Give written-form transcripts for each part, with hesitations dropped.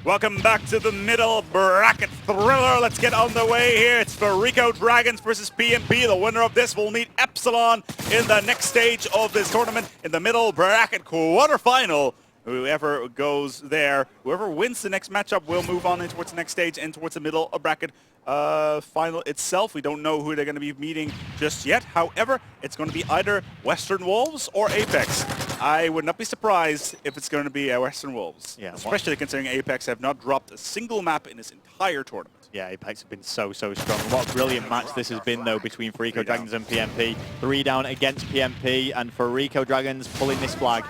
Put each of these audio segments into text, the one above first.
Welcome back to the middle bracket thriller. Let's get on the way here. It's Fariko Dragons versus pMp. The winner of this will meet Epsilon in the next stage of this tournament in the middle bracket quarterfinal. Whoever goes there, whoever wins the next matchup will move on into towards the next stage and towards the middle bracket final itself. We don't know who they're going to be meeting just yet. However, it's going to be either Western Wolves or Apex. I would not be surprised if it's going to be Western Wolves, especially considering Apex have not dropped a single map in this entire tournament. Yeah, Apex have been so strong. What a brilliant match this has been, though, between Fariko Dragons and pMp. 3 down against pMp, and Fariko Dragons pulling this flag.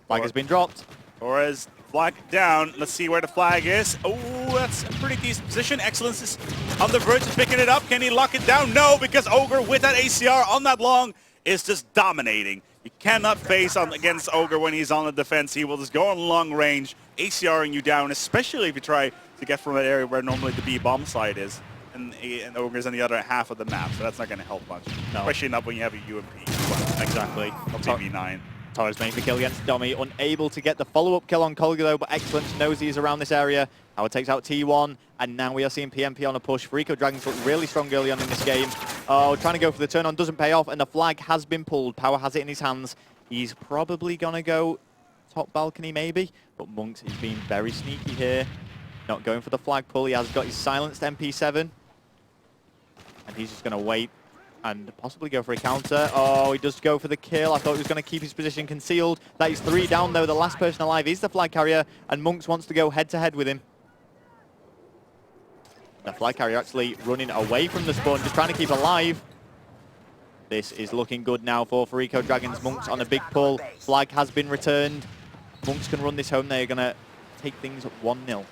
Flag has been dropped. Torres, flag down. Let's see where the flag is. Oh, that's a pretty decent position. Excellence is on the verge of picking it up. Can he lock it down? No, because Ogre with that ACR on that long is just dominating. You cannot face against Ogre when he's on the defense. He will just go on long range, ACRing you down, especially if you try to get from that area where normally the B bomb side is. And Ogre's on the other half of the map, so that's not going to help much. No. Especially not when you have a UMP. Exactly. TV9. Torres making the kill against Domi, unable to get the follow-up kill on Kolga though, but Excellence knows he's around this area. Howard takes out T1, and now we are seeing pMp on a push. Fariko Dragons look really strong early on in this game. Oh, trying to go for the turn-on doesn't pay off, and the flag has been pulled. Power has it in his hands. He's probably going to go top balcony maybe, but Monks is being very sneaky here. Not going for the flag pull. He has got his silenced MP7, and he's just going to wait and possibly go for a counter. Oh, he does go for the kill. I thought he was going to keep his position concealed. That is 3 down, though. The last person alive is the flag carrier, and Monks wants to go head-to-head with him. The flag carrier actually running away from the spawn, just trying to keep alive. This is looking good now for Fariko Dragons. Monks on a big pull. Flag has been returned. Monks can run this home. They're going to take things at 1-0.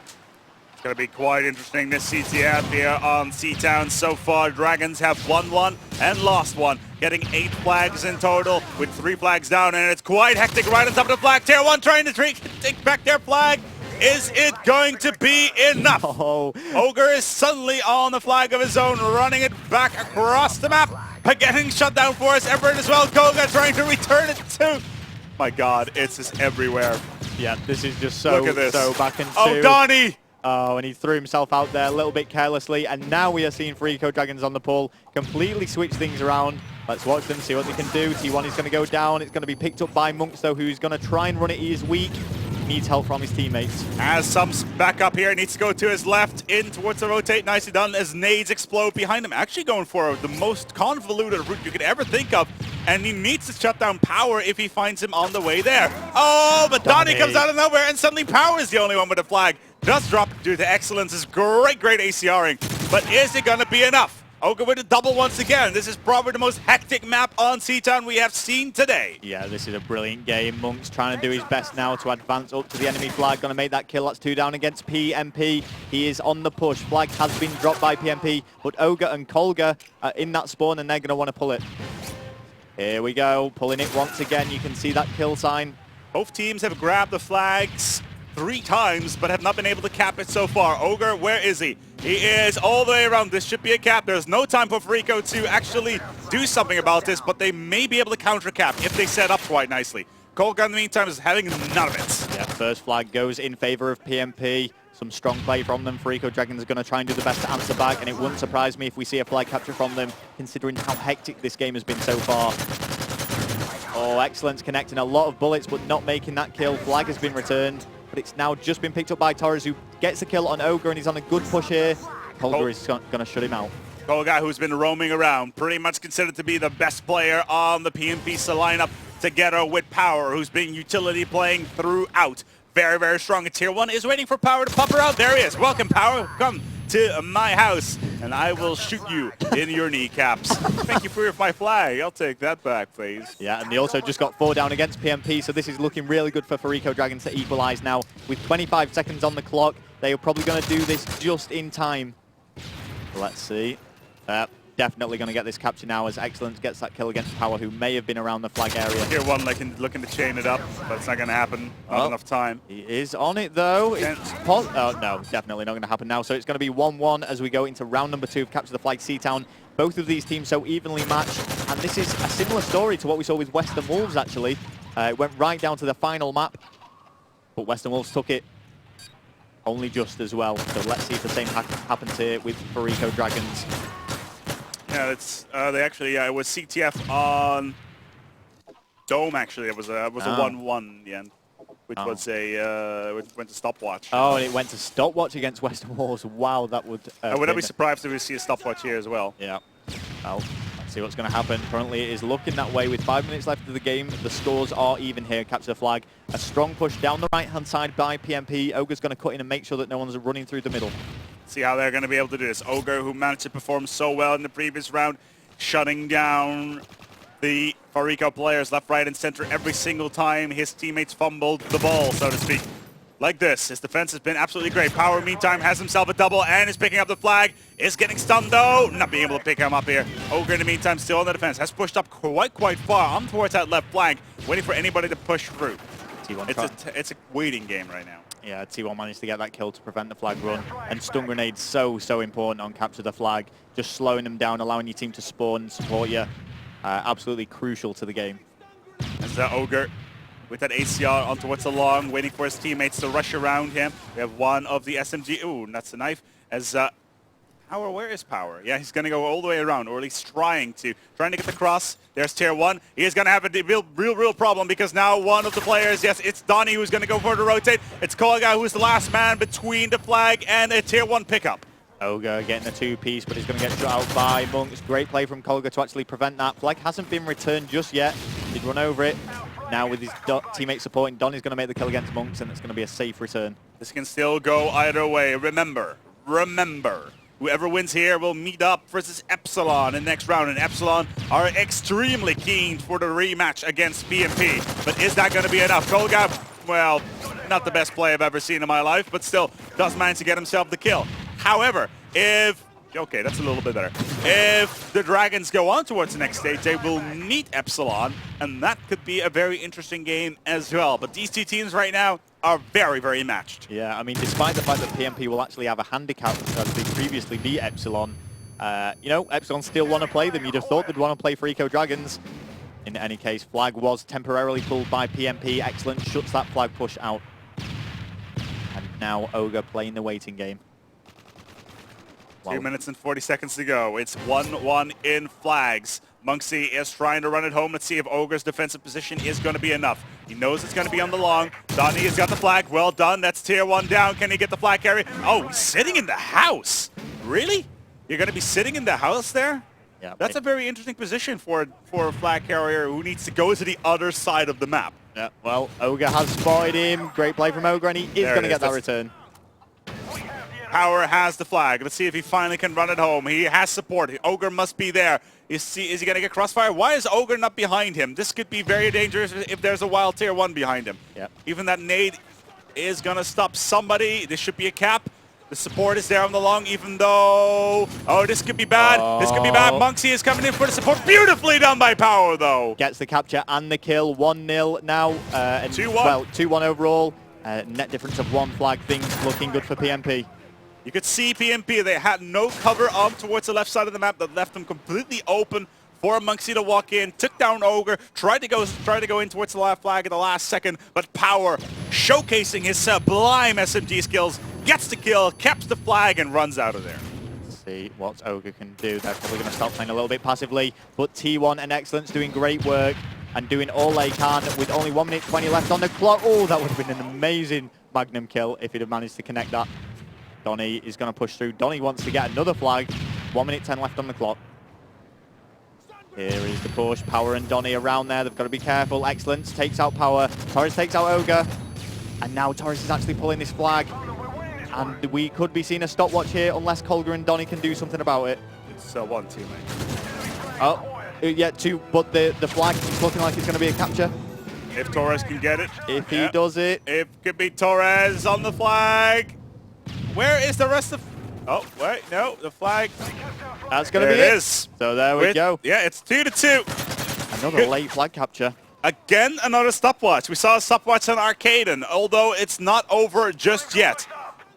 It's going to be quite interesting this CTF here on C-Town. So far, Dragons have won 1 and lost 1, getting 8 flags in total with 3 flags down, and it's quite hectic right on top of the flag. Tier 1 trying to take back their flag. Is it going to be enough? Oh. Ogre is suddenly on the flag of his own, running it back across the map, but getting shut down for us. Everett as well. Koga trying to return it too. My God, it's just everywhere. Yeah, this is just so back into... Oh, Donnie! Oh, and he threw himself out there a little bit carelessly, and now we are seeing Fariko Dragons on the pull, completely switch things around. Let's watch them, see what they can do. T1 is going to go down. It's going to be picked up by Monks, though, who's going to try and run it. He is weak. Needs help from his teammates. As some back up here, needs to go to his left, in towards the rotate. Nicely done as nades explode behind him. Actually going for the most convoluted route you could ever think of, and he needs to shut down Power if he finds him on the way there. Oh, but Donnie comes out of nowhere, and suddenly Power is the only one with a flag. Just drop due to Excellence's great ACRing, but is it going to be enough? Ogre with a double once again. This is probably the most hectic map on C-Town we have seen today. Yeah, this is a brilliant game. Monk's trying to do his best now to advance up to the enemy flag. Going to make that kill. That's 2 down against pMp. He is on the push. Flag has been dropped by pMp, but Ogre and Kolga are in that spawn, and they're going to want to pull it. Here we go. Pulling it once again. You can see that kill sign. Both teams have grabbed the flags 3 times, but have not been able to cap it so far. Ogre, where is he? He is all the way around. This should be a cap. There's no time for Fariko to actually do something about this, but they may be able to counter cap if they set up quite nicely. Kolga, in the meantime, is having none of it. Yeah, first flag goes in favor of pMp. Some strong play from them. Fariko Dragons are going to try and do the best to answer back, and it wouldn't surprise me if we see a flag capture from them, considering how hectic this game has been so far. Oh, Excellence connecting a lot of bullets, but not making that kill. Flag has been returned, but it's now just been picked up by Torres, who gets a kill on Ogre, and he's on a good push here. Kolga is going to shut him out. Kolga, who's been roaming around, pretty much considered to be the best player on the pMp lineup, together with Power, who's been utility playing throughout. Very, very strong. And Tier 1 is waiting for Power to pop her out. There he is. Welcome, Power. Come to my house, and I will shoot you in your kneecaps. Thank you for my flag. I'll take that back, please. Yeah, and they also just got 4 down against pMp, so this is looking really good for Fariko Dragons to equalize now. With 25 seconds on the clock, they are probably going to do this just in time. Let's see. Definitely going to get this capture now as Excellence gets that kill against Power, who may have been around the flag area. Tier 1 looking to chain it up, but it's not going to happen. Not enough time. He is on it, though. Oh, no, definitely not going to happen now. So it's going to be 1-1 as we go into round number 2 of Capture the Flag C-Town. Both of these teams so evenly matched, and this is a similar story to what we saw with Western Wolves, actually. It went right down to the final map, but Western Wolves took it. only just as well. So let's see if the same happens here with Fariko Dragons. Yeah, it's they actually it was CTF on Dome actually. It was a 1-1 in the end, which was which went to stopwatch. Oh, and it went to stopwatch against Western Walls. Wow, that would. I would not be surprised if we see a stopwatch here as well. Yeah. Well, let's see what's going to happen. Currently, it is looking that way with 5 minutes left of the game. The scores are even here. Capture the flag. A strong push down the right-hand side by pMp. Ogre's going to cut in and make sure that no one's running through the middle. See how they're going to be able to do this. Ogre, who managed to perform so well in the previous round, shutting down the Fariko players left, right, and center every single time his teammates fumbled the ball, so to speak. Like this. His defense has been absolutely great. Power, meantime, has himself a double and is picking up the flag. Is getting stunned, though. Not being able to pick him up here. Ogre, in the meantime, still on the defense. Has pushed up quite far on towards that left flank, waiting for anybody to push through. It's a waiting game right now. Yeah, T1 managed to get that kill to prevent the flag run. And stun grenades so important on capture the flag. Just slowing them down, allowing your team to spawn and support you. Absolutely crucial to the game. As Ogre with that ACR on towards the long, waiting for his teammates to rush around him. We have one of the SMG. Ooh, that's a knife. As Power, where is Power? Yeah, he's going to go all the way around, or at least trying to get the cross. There's Tier 1. He is going to have a real problem because now one of the players, yes, it's Donnie who's going to go for the rotate. It's Kolga who's the last man between the flag and a Tier 1 pickup. Ogre getting a two-piece, but he's going to get shot out by Monks. Great play from Kolga to actually prevent that. Flag hasn't been returned just yet. He'd run over it. Now with his teammate supporting, Donnie's going to make the kill against Monks, and it's going to be a safe return. This can still go either way. Remember, whoever wins here will meet up versus Epsilon in the next round, and Epsilon are extremely keen for the rematch against pMp. But is that going to be enough? Kolga, well, not the best play I've ever seen in my life, but still does manage to get himself the kill. However, okay, that's a little bit better. If the Dragons go on towards the next stage, they will meet Epsilon, and that could be a very interesting game as well. But these two teams right now are very matched. Yeah, I mean, despite the fact that pMp will actually have a handicap as they previously beat Epsilon, you know, Epsilon still want to play them. You'd have thought they'd want to play Fariko Dragons. In any case, flag was temporarily pulled by pMp. Excellent, shuts that flag push out. And now Ogre playing the waiting game. 2 minutes and 40 seconds to go. It's 1-1 in flags. Monksy is trying to run it home. Let's see if Ogre's defensive position is going to be enough. He knows it's going to be on the long. Donnie has got the flag. Well done. That's Tier 1 down. Can he get the flag carry? Oh, he's sitting in the house. Really? You're going to be sitting in the house there? Yeah. That's a very interesting position for a flag carrier who needs to go to the other side of the map. Yeah, well, Ogre has spotted him. Great play from Ogre, and he is going to get that return. Power has the flag. Let's see if he finally can run it home. He has support. Ogre must be there. Is he going to get crossfire? Why is Ogre not behind him? This could be very dangerous if there's a wild Tier 1 behind him. Yep. Even that nade is going to stop somebody. This should be a cap. The support is there on the long, even though... Oh, this could be bad. This could be bad. Monksy is coming in for the support. Beautifully done by Power, though. Gets the capture and the kill. 1-0 now. 2-1. Well, 2-1 overall. Net difference of 1 flag. Things looking good for pMp. You could see pMp, they had no cover up towards the left side of the map that left them completely open for Monksy to walk in, took down Ogre, tried to go in towards the left flag at the last second, but Power, showcasing his sublime SMG skills, gets the kill, caps the flag, and runs out of there. Let's see what Ogre can do. They're probably going to start playing a little bit passively, but T1 and Excellence doing great work and doing all they can with only 1 minute 20 left on the clock. Oh, that would have been an amazing Magnum kill if he'd have managed to connect that. Donnie is going to push through. Donnie wants to get another flag. 1 minute 10 left on the clock. Here is the push. Power and Donnie around there. They've got to be careful. Excellence takes out Power. Torres takes out Ogre. And now Torres is actually pulling this flag. And we could be seeing a stopwatch here unless Kolga and Donnie can do something about it. It's 1 teammate. Oh, yeah, 2. But the flag is looking like it's going to be a capture. If Torres can get it. If he does it. It could be Torres on the flag. Where is the rest of... Oh, wait, no, the flag. That's going to be it. Is. So there we go. Yeah, it's 2-2. Another late flag capture. Again, another stopwatch. We saw a stopwatch on Arcaden, although it's not over just yet.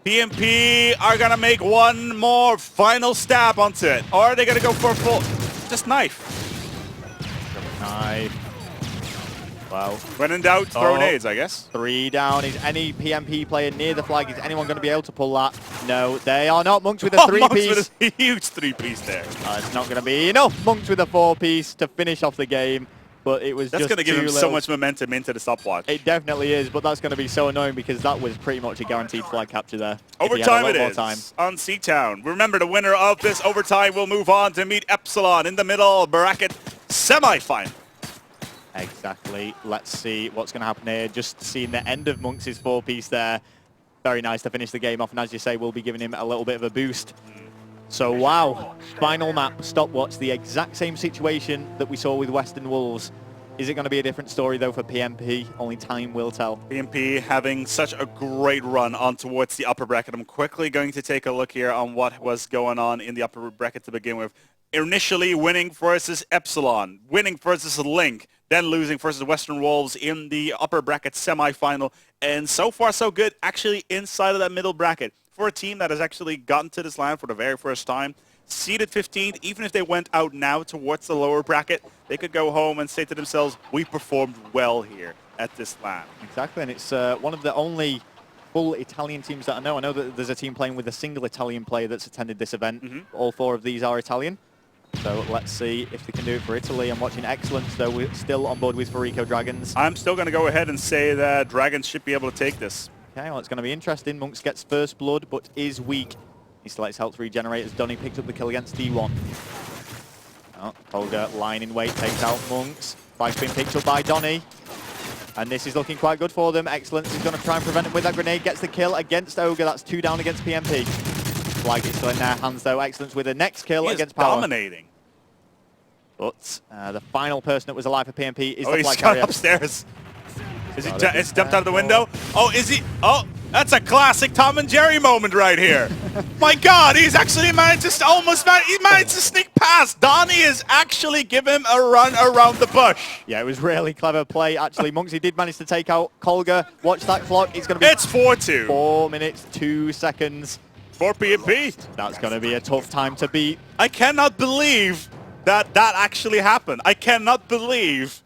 pMp are going to make one more final stab onto it. Or are they going to go for a full... Just knife. Knife. Well, when in doubt, throw nades, I guess. 3 down. Is any pMp player near the flag? Is anyone going to be able to pull that? No, they are not. Monks with a 3-piece. Monks with a huge 3-piece there. It's not going to be enough. Monks with a 4-piece to finish off the game. But it was That's going to give him so much momentum into the stopwatch. It definitely is, but that's going to be so annoying because that was pretty much a guaranteed flag capture there. Overtime it is on C-Town. Remember, the winner of this overtime will move on to meet Epsilon in the middle bracket semi-final. Exactly. Let's see what's going to happen here. Just seeing the end of Monks' 4-piece there. Very nice to finish the game off, and as you say, we'll be giving him a little bit of a boost. So, wow. Final map, stopwatch, the exact same situation that we saw with Western Wolves. Is it going to be a different story, though, for pMp? Only time will tell. pMp having such a great run on towards the upper bracket. I'm quickly going to take a look here on what was going on in the upper bracket to begin with. Initially winning versus Epsilon, winning versus Link, then losing versus Western Wolves in the upper bracket semifinal. And so far, so good, actually inside of that middle bracket. For a team that has actually gotten to this land for the very first time, seeded 15th, even if they went out now towards the lower bracket, they could go home and say to themselves, we performed well here at this land. Exactly, and it's one of the only full Italian teams that I know. I know that there's a team playing with a single Italian player that's attended this event. All 4 of these are Italian. So let's see if they can do it for Italy. I'm watching Excellence, though. We're still on board with Fariko Dragons. I'm still going to go ahead and say that Dragons should be able to take this. Okay, well, it's going to be interesting. Monks gets first blood, but is weak. He still likes health regenerate as Donny picks up the kill against T1. Oh, Holger lying in wait, takes out Monks. Flag's been picked up by Donny. And this is looking quite good for them. Excellence is going to try and prevent him with that grenade. Gets the kill against Ogre. That's 2 down against pMp. Flag is still in their hands, though. Excellence with the next kill against Power. Dominating. But the final person that was alive for pMp is the flag he's carrier. gone upstairs. Is he it's jumped out of the window? Oh, is he? Oh, that's a classic Tom and Jerry moment right here. My God, he's actually managed to he managed to sneak past. Donny is actually giving him a run around the bush. Yeah, it was really clever play. Actually, Monksy did manage to take out Kolga. Watch that clock. It's going to be... It's 4-2. 4 minutes, 2 seconds. For pMp. That's going to be a tough time to beat. I cannot believe that actually happened. I cannot believe...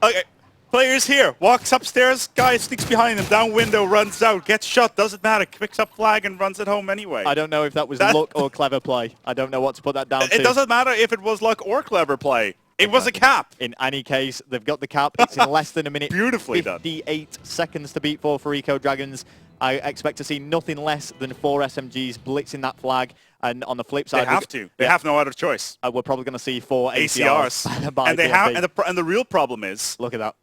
Okay. Players here, walks upstairs, guy sneaks behind him, down window, runs out, gets shot, doesn't matter, picks up flag and runs it home anyway. I don't know if that was luck or clever play. I don't know what to put that down to. It doesn't matter if it was luck or clever play. It was a cap. In any case, they've got the cap. It's in less than a minute. Beautifully done. 58 seconds to beat for Fariko Dragons. I expect to see nothing less than 4 SMGs blitzing that flag. And on the flip side, they have to. They have no other choice. We're probably going to see 4 ACRs. And they have, and the real problem is, look at that.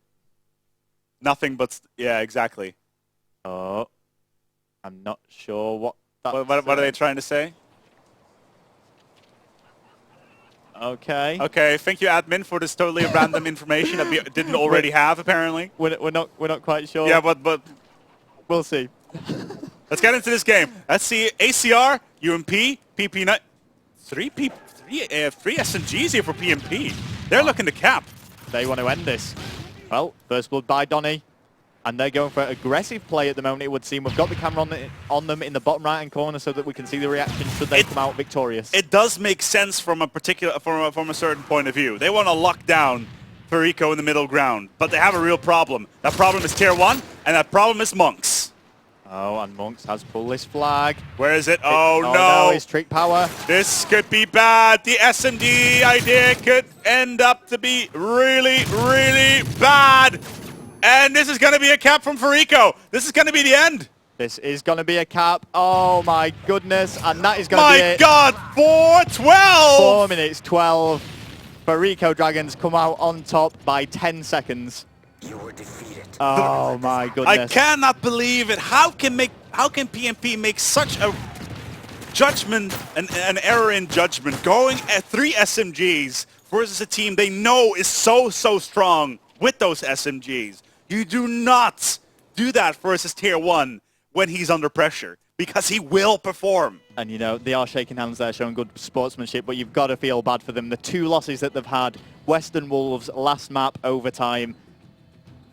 Nothing but, yeah, exactly. Oh, I'm not sure what what are they trying to say? Okay. Okay, thank you, admin, for this totally random information that we didn't already have, apparently. We're not quite sure. Yeah, but we'll see. Let's get into this game. Let's see ACR, UMP, PP9. Three SMGs here for pMp. They're looking to cap. They want to end this. Well, first blood by Donny. And they're going for aggressive play at the moment, it would seem. We've got the camera on them in the bottom right-hand corner so that we can see the reaction should they come out victorious. It does make sense from a certain point of view. They want to lock down Fariko in the middle ground, but they have a real problem. That problem is tier 1, and that problem is Monks. Oh, and Monks has pulled this flag. Where is it? Oh no! It's trick power. This could be bad. The SMG idea could end up to be really, really bad. And this is going to be a cap from Fariko. This is going to be the end. This is going to be a cap. Oh my goodness. And that is going to be it. My God, 4-12. 4 minutes 12. Fariko Dragons come out on top by 10 seconds. You were defeated. Oh my goodness. I cannot believe it. How can pMp make such a judgment, an error in judgment, going at 3 SMGs versus a team they know is so strong with those SMGs? You do not do that versus tier 1 when he's under pressure, because he will perform. And, you know, they are shaking hands there, showing good sportsmanship, but you've got to feel bad for them. The 2 losses that they've had, Western Wolves, last map, overtime.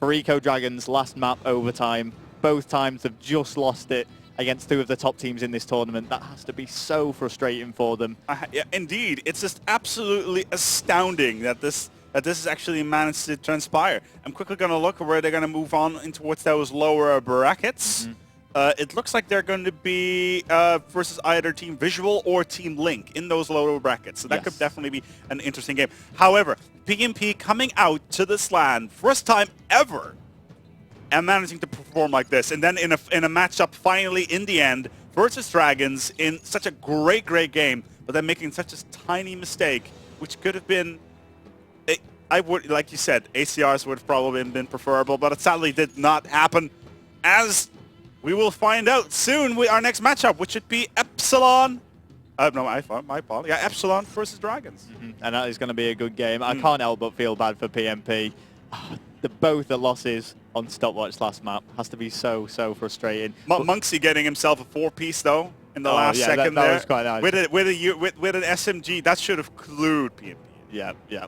Fariko Dragons, last map, overtime. Both times they've just lost it against 2 of the top teams in this tournament. That has to be so frustrating for them. Yeah, indeed. It's just absolutely astounding that that this has actually managed to transpire. I'm quickly going to look at where they're going to move on in towards those lower brackets. It looks like they're going to be versus either Team Visual or Team Link in those lower brackets. So that could definitely be an interesting game. However, pMp coming out to this LAN, first time ever, and managing to perform like this. And then in a matchup finally in the end versus Dragons in such a great game, but then making such a tiny mistake, which could have been, I would, like you said, ACRs would have probably been preferable, but it sadly did not happen, as we will find out soon with our next matchup, which should be Epsilon. No, my fault. Yeah, Epsilon versus Dragons. And that is going to be a good game. I can't help but feel bad for pMp. Both the losses on Stopwatch last map has to be so frustrating. Monksy getting himself a 4-piece though in the last second that there. was quite nice. With an SMG, that should have clued pMp. Yeah.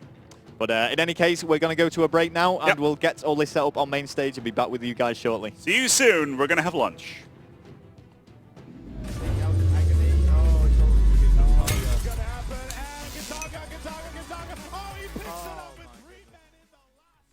But in any case, we're going to go to a break now, and we'll get all this set up on main stage and be back with you guys shortly. See you soon. We're going to have lunch.